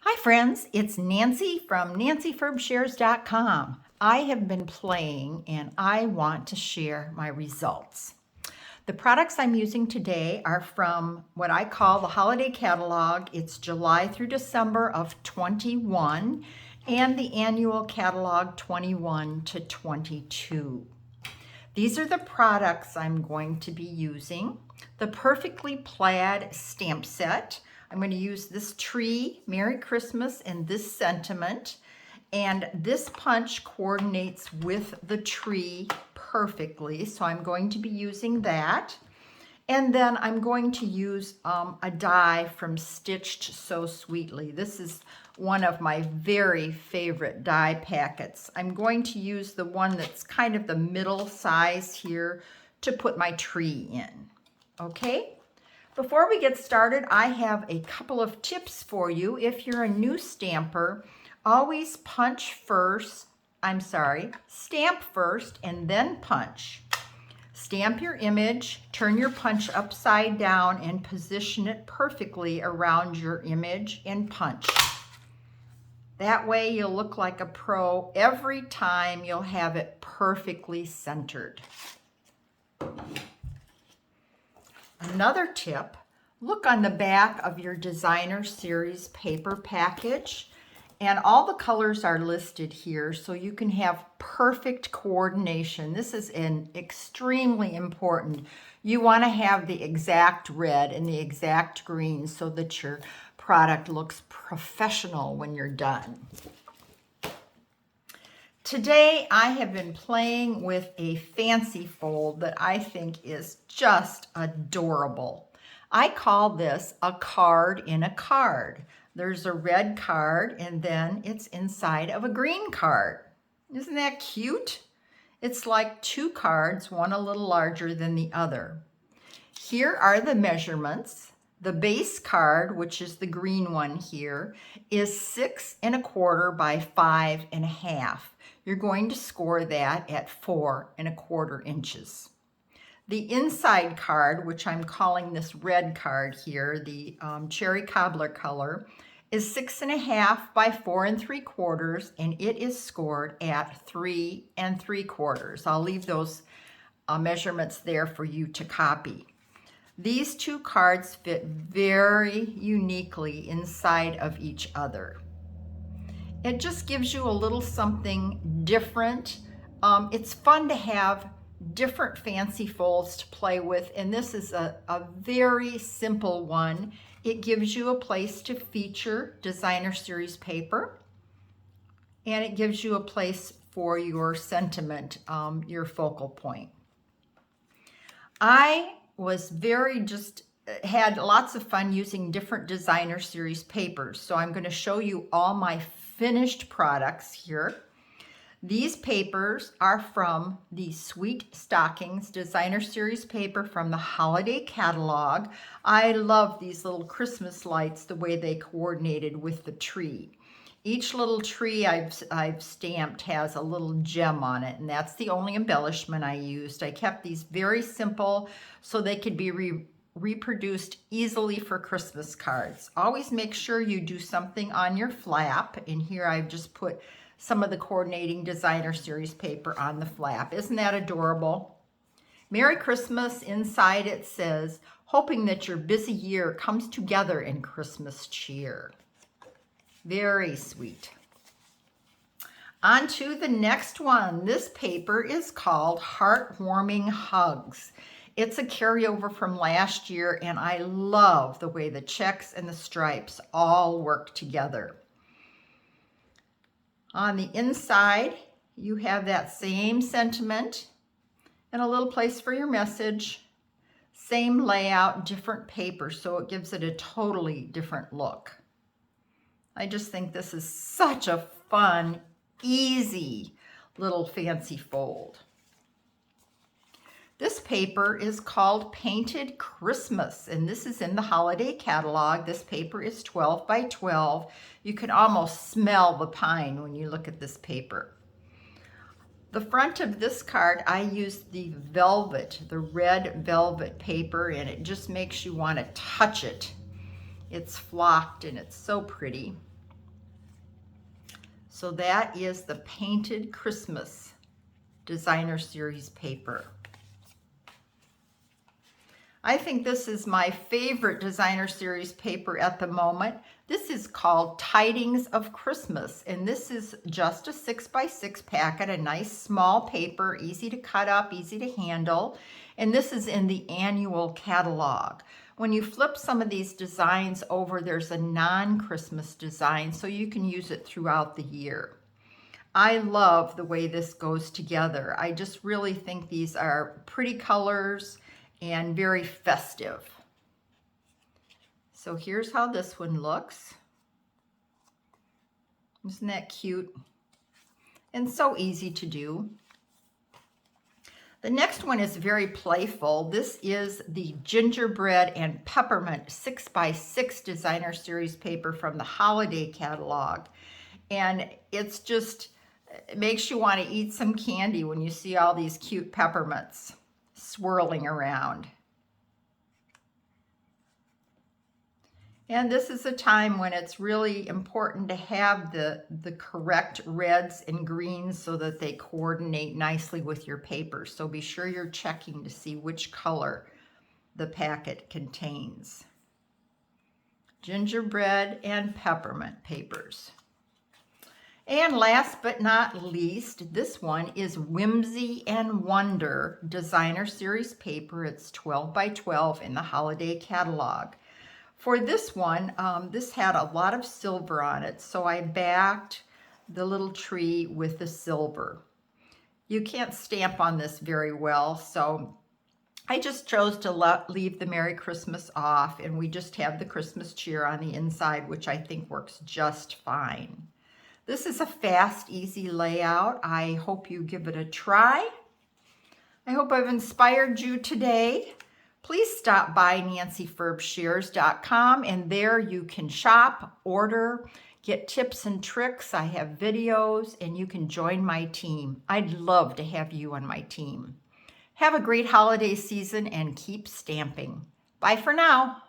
Hi friends, it's Nancy from nancyferbshares.com. I have been playing and I want to share my results. The products I'm using today are from what I call the holiday catalog. It's July through December of 21 and the annual catalog 21 to 22. These are the products I'm going to be using. The Perfectly Plaid stamp set. I'm going to use this tree, Merry Christmas, and this sentiment. And this punch coordinates with the tree perfectly, so I'm going to be using that. And then I'm going to use a die from Stitched So Sweetly. This is one of my very favorite die packets. I'm going to use the one that's kind of the middle size here to put my tree in. Okay? Before we get started, I have a couple of tips for you. If you're a new stamper, always stamp first and then punch. Stamp your image, turn your punch upside down, and position it perfectly around your image and punch. That way you'll look like a pro every time. You'll have it perfectly centered. Another tip, look on the back of your designer series paper package. And all the colors are listed here so you can have perfect coordination. This is extremely important. You want to have the exact red and the exact green so that your product looks professional when you're done. Today I have been playing with a fancy fold that I think is just adorable. I call this a card in a card. There's a red card and then it's inside of a green card. Isn't that cute? It's like two cards, one a little larger than the other. Here are the measurements. The base card, which is the green one here, is 6 1/4 by 5 1/2. You're going to score that at 4 1/4 inches. The inside card, which I'm calling this red card here, the cherry cobbler color, is 6 1/2 by 4 3/4, and it is scored at 3 3/4. I'll leave those measurements there for you to copy. These two cards fit very uniquely inside of each other. It just gives you a little something different. It's fun to have different fancy folds to play with, and this is a very simple one. It gives you a place to feature designer series paper, and it gives you a place for your sentiment, your focal point. I had lots of fun using different designer series papers, so I'm going to show you all my finished products here. These papers are from the Sweet Stockings designer series paper from the holiday catalog. I love these little Christmas lights, the way they coordinated with the tree. Each little tree I've stamped has a little gem on it, and that's the only embellishment I used. I kept these very simple so they could be reproduced easily for Christmas cards. Always make sure you do something on your flap, and here I've just put some of the coordinating designer series paper on the flap. Isn't that adorable? Merry Christmas. Inside it says, hoping that your busy year comes together in Christmas cheer. Very sweet. On to the next one. This paper is called Heartwarming Hugs. It's a carryover from last year, and I love the way the checks and the stripes all work together. On the inside, you have that same sentiment and a little place for your message. Same layout, different paper, so it gives it a totally different look. I just think this is such a fun, easy little fancy fold. This paper is called Painted Christmas, and this is in the holiday catalog. This paper is 12 by 12. You can almost smell the pine when you look at this paper. The front of this card, I used the red velvet paper, and it just makes you want to touch it. It's flocked and it's so pretty. So that is the Painted Christmas Designer Series paper. I think this is my favorite Designer Series paper at the moment. This is called Tidings of Christmas, and this is just a 6x6 packet, a nice small paper, easy to cut up, easy to handle, and this is in the annual catalog. When you flip some of these designs over, there's a non-Christmas design, so you can use it throughout the year. I love the way this goes together. I just really think these are pretty colors and very festive. So here's how this one looks. Isn't that cute? And so easy to do. The next one is very playful. This is the Gingerbread and Peppermint 6x6 Designer Series paper from the holiday catalog. And it's just, it makes you want to eat some candy when you see all these cute peppermints swirling around. And this is a time when it's really important to have the correct reds and greens so that they coordinate nicely with your paper. So be sure you're checking to see which color the packet contains. Gingerbread and peppermint papers. And last but not least, this one is Whimsy and Wonder Designer Series paper. It's 12x12 in the holiday catalog. For this one, this had a lot of silver on it, so I backed the little tree with the silver. You can't stamp on this very well, so I just chose to leave the Merry Christmas off, and we just have the Christmas cheer on the inside, which I think works just fine. This is a fast, easy layout. I hope you give it a try. I hope I've inspired you today. Please stop by nancyferbshares.com, and there you can shop, order, get tips and tricks. I have videos, and you can join my team. I'd love to have you on my team. Have a great holiday season and keep stamping. Bye for now.